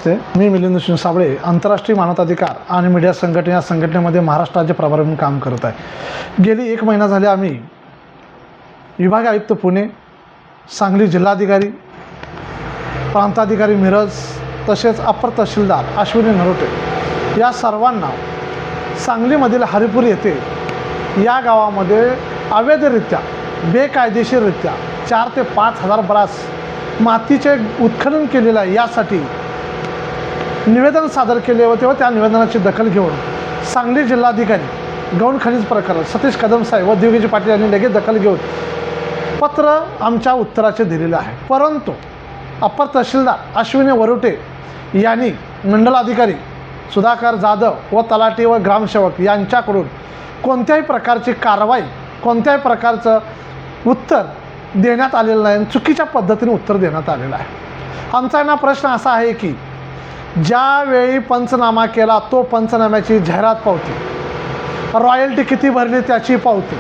नमस्ते, मी मिलिंद साबळे, आंतरराष्ट्रीय मानवाधिकार आणि मीडिया संघटना या संघटनेमध्ये महाराष्ट्र राज्य प्रभारी म्हणून काम करत आहे। गेली 1 महिना झाले आम्ही विभाग आयुक्त पुणे, सांगली जिल्हाधिकारी, प्रांताधिकारी मिरज तसेच अपर तहसीलदार अश्विनी नरोटे या सर्वांना सांगलीमधील हरिपूर येथे या गावामध्ये अवैधरित्या बेकायदेशीररित्या 4 ते 5 हजार ब्रास मातीचे उत्खनन केलेलं आहे यासाठी निवेदन सादर केले होते व त्या निवेदनाची दखल घेऊन सांगली जिल्हाधिकारी गौण खनिज प्रकरण सतीश कदम साहेब व दिग्विजय पाटील यांनी लगेच दखल घेऊन पत्र आमच्या उत्तराचे दिलेले आहे। परंतु अपर तहसीलदार अश्विनी वरुटे यांनी मंडलाधिकारी सुधाकर जाधव व तलाठी व ग्रामसेवक यांच्याकडून कोणत्याही प्रकारची कारवाई कोणत्याही प्रकारचं उत्तर देण्यात आलेलं नाही, चुकीच्या पद्धतीने उत्तर देण्यात आलेलं आहे। आमचा ना प्रश्न असा आहे की ज्यावेळी पंचनामा केला तो पंचनाम्याची जाहिरात पावती, रॉयल्टी किती भरली त्याची पावती,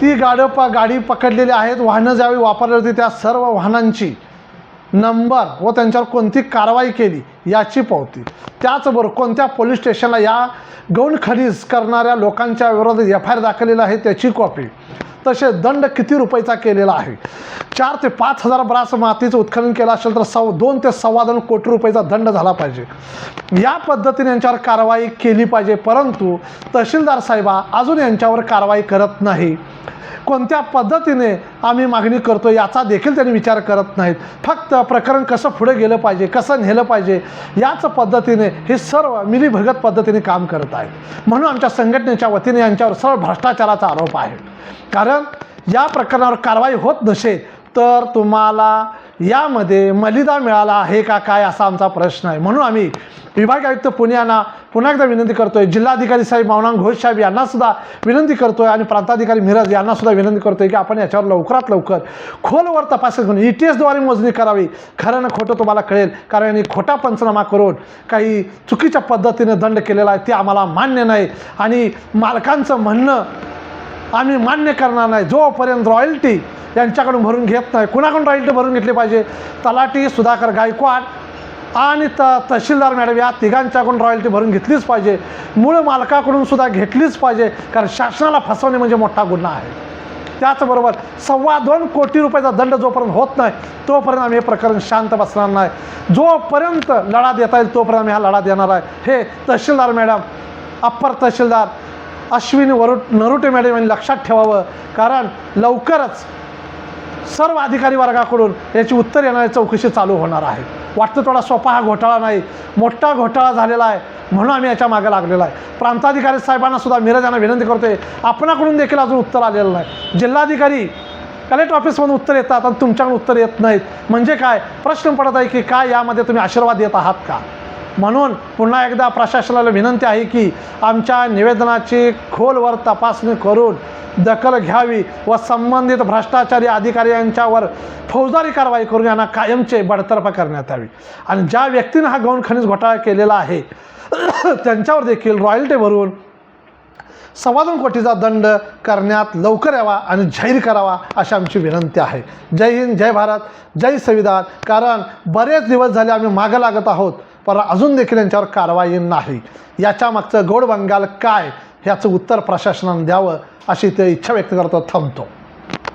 ती गाडी पकडलेली आहेत, वाहनं ज्यावेळी वापरली होती त्या सर्व वाहनांची नंबर व त्यांच्यावर कोणती कारवाई केली याची पावती, त्याचबरोबर कोणत्या पोलीस स्टेशनला या गौण खनिज करणाऱ्या लोकांच्या विरोधात FIR दाखवलेला आहे त्याची कॉपी, तसे दंड किती रुपयाचा केलेला आहे। 4 ते 5 हजार ब्रास मातीचं उत्खनन केलं असेल तर 2 ते 2.25 कोटी रुपयाचा दंड झाला पाहिजे। या पद्धतीने यांच्यावर कारवाई केली पाहिजे, परंतु तहसीलदार साहेबा अजून यांच्यावर कारवाई करत नाही। कोणत्या पद्धतीने आम्ही मागणी करतो याचा देखील त्यांनी विचार करत नाहीत। फक्त प्रकरण कसं पुढे गेलं पाहिजे, कसं नेलं पाहिजे याच पद्धतीने हे सर्व मिलीभगत पद्धतीने काम करत आहेत। म्हणून आमच्या संघटनेच्या वतीने यांच्यावर सर्व भ्रष्टाचाराचा आरोप आहे। कारण या प्रकरणावर कारवाई होत नसेल तर तुम्हाला यामध्ये मलिदा मिळाला आहे का काय असा आमचा प्रश्न आहे। म्हणून आम्ही विभाग आयुक्त पुणे यांना पुन्हा एकदा विनंती करतोय, जिल्हाधिकारी साहेब मौनांग घोष साहेब यांना सुद्धा विनंती करतोय आणि प्रांताधिकारी मिरज यांना सुद्धा विनंती करतोय की आपण याच्यावर लवकरात लवकर खोलवर तपास करून ETS द्वारे मोजणी करावी। खरं ना खोटं तुम्हाला कळेल, कारण यांनी खोटा पंचनामा करून काही चुकीच्या पद्धतीने दंड केलेला आहे ते आम्हाला मान्य नाही आणि मालकांचं म्हणणं आम्ही मान्य करणार नाही जोपर्यंत रॉयल्टी यांच्याकडून भरून घेत नाही। कुणाकडून रॉयल्टी भरून घेतली पाहिजे? तलाठी सुधाकर गायकवाड आणि तहसीलदार मॅडम या तिघांच्याकडून रॉयल्टी भरून घेतलीच पाहिजे, मूळ मालकाकडून सुद्धा घेतलीच पाहिजे, कारण शासनाला फसवणे म्हणजे मोठा गुन्हा आहे। त्याचबरोबर 2.25 कोटी रुपयाचा दंड जोपर्यंत होत नाही तोपर्यंत आम्ही हे प्रकरण शांत बसणार नाही। जोपर्यंत लढा देता येईल तोपर्यंत आम्ही हा लढा देणार आहे। हे तहसीलदार मॅडम, अप्पर तहसीलदार अश्विनी नरोटे मॅडम यांनी लक्षात ठेवावं, कारण लवकरच सर्व अधिकारी वर्गाकडून याची उत्तर येणारी चौकशी चालू होणार आहे। वाटतं थोडा सोपा हा घोटाळा नाही, मोठा घोटाळा झालेला आहे, म्हणून आम्ही याच्या मागे लागलेला आहे। प्रांताधिकारी साहेबांना सुद्धा मिरज यांना विनंती करतोय, आपणाकडून देखील अजून उत्तर आलेलं नाही। जिल्हाधिकारी कलेक्टर ऑफिसमधून उत्तर येतात आणि तुमच्याकडून उत्तर येत नाहीत, म्हणजे काय प्रश्न पडत आहे की काय यामध्ये तुम्ही आशीर्वाद देत आहात का? म्हणून पुन्हा एकदा प्रशासनाला विनंती आहे की आमच्या निवेदनाची खोलवर तपासणी करून दखल घ्यावी व संबंधित भ्रष्टाचारी अधिकारी यांच्यावर फौजदारी कारवाई करून यांना कायमचे बडतर्फ करण्यात यावी आणि ज्या व्यक्तीने हा गौण खनिज घोटाळा केलेला आहे त्यांच्यावर देखील रॉयल्टी भरून 2.25 कोटीचा दंड करण्यात लवकर यावा आणि जाहीर करावा अशी आमची विनंती आहे। जय हिंद, जय भारत, जय संविधान। कारण बरेच दिवस झाले आम्ही मागं लागत आहोत, पण अजून देखील यांच्यावर कारवाई नाही। याच्या मागचं गोड बंगाल काय ह्याचं उत्तर प्रशासनाने द्यावं अशी ते इच्छा व्यक्त करतो। थांबतो।